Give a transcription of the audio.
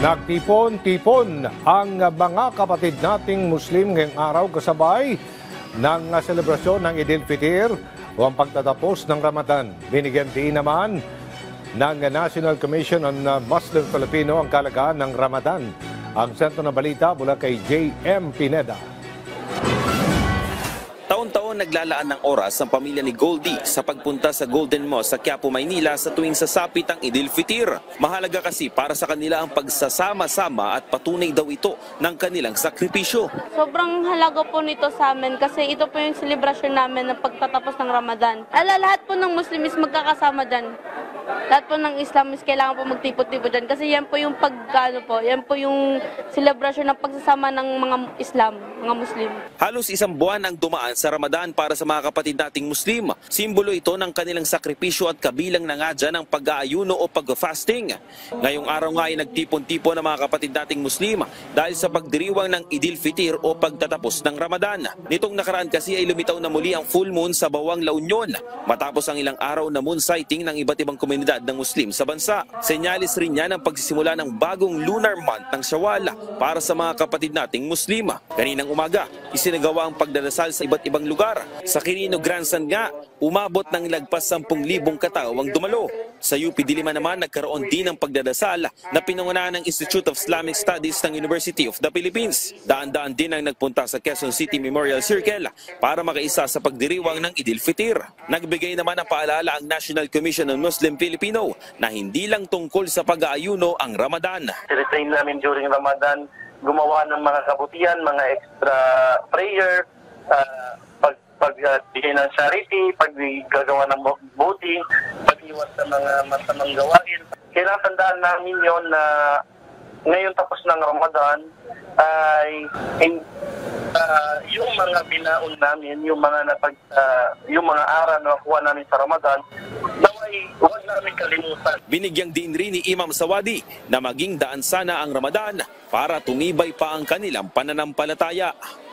Nagtipon-tipon ang mga kapatid nating Muslim ngayong araw kasabay ng selebrasyon ng Eid al-Fitr o ang pagtatapos ng Ramadan. Binigyan din naman ng National Commission on Muslim Filipino ang kalagaan ng Ramadan. Ang sentro na balita mula kay J.M. Pineda. Taon-taon naglalaan ng oras ang pamilya ni Goldie sa pagpunta sa Golden Mosque sa Quiapo, Maynila sa tuwing sasapit ang Eid al-Fitr. Mahalaga kasi para sa kanila ang pagsasama-sama at patunay daw ito ng kanilang sakripisyo. Sobrang halaga po nito sa amin kasi ito po yung selebrasyon namin ng pagtatapos ng Ramadan. Lahat po ng Muslim is magkakasama dyan. Lahat po ng Islam is kailangan po magtipot-tipot dyan kasi yan po yung yan po yung selebrasyon ng pagsasama ng mga Islam, mga Muslim. Halos isang buwan ang dumaan sa Ramadan para sa mga kapatid nating Muslim. Simbolo ito ng kanilang sakripisyo at kabilang na nga dyan ang pag-aayuno o pag-fasting. Ngayong araw nga ay nagtipon-tipon ang mga kapatid nating Muslim dahil sa pagdiriwang ng Eid al-Fitr o pagtatapos ng Ramadan. Nitong nakaraan kasi ay lumitaw na muli ang full moon sa Bawang La Union matapos ang ilang araw na moon sighting ng iba't ibang komunidad ng Muslim sa bansa. Senyalis rin yan ang pagsisimula ng bagong lunar month ng Shawwal para sa mga kapatid nating Muslim. Kaninang umaga, isinagawa ang pagdadasal sa iba't ibang lugar. Sa Quirino Grandstand nga, umabot ng lagpas 10,000 katao ang dumalo. Sa UP Diliman naman, nagkaroon din ng pagdadasal na pinangunahan ng Institute of Islamic Studies ng University of the Philippines. Daan-daan din ang nagpunta sa Quezon City Memorial Circle para makaisa sa pagdiriwang ng Eid al-Fitr. Nagbigay naman ng paalala ang National Commission on Muslim Filipino na hindi lang tungkol sa pag-aayuno ang Ramadan. Tinitrain namin during Ramadan gumawa ng mga kabutihan, mga extra prayer, pagbigay ng charity, paggagawa ng buti, pag-iwas sa mga masamang gawain. Kailangan tandaan namin yon na ngayon tapos ng Ramadan ay yung mga binaon namin, yung mga aral na nakuha namin sa Ramadan, naway huwag namin kalimutan. Binigyang din rin ni Imam Sawadi na maging daan sana ang Ramadan para tumibay pa ang kanilang pananampalataya.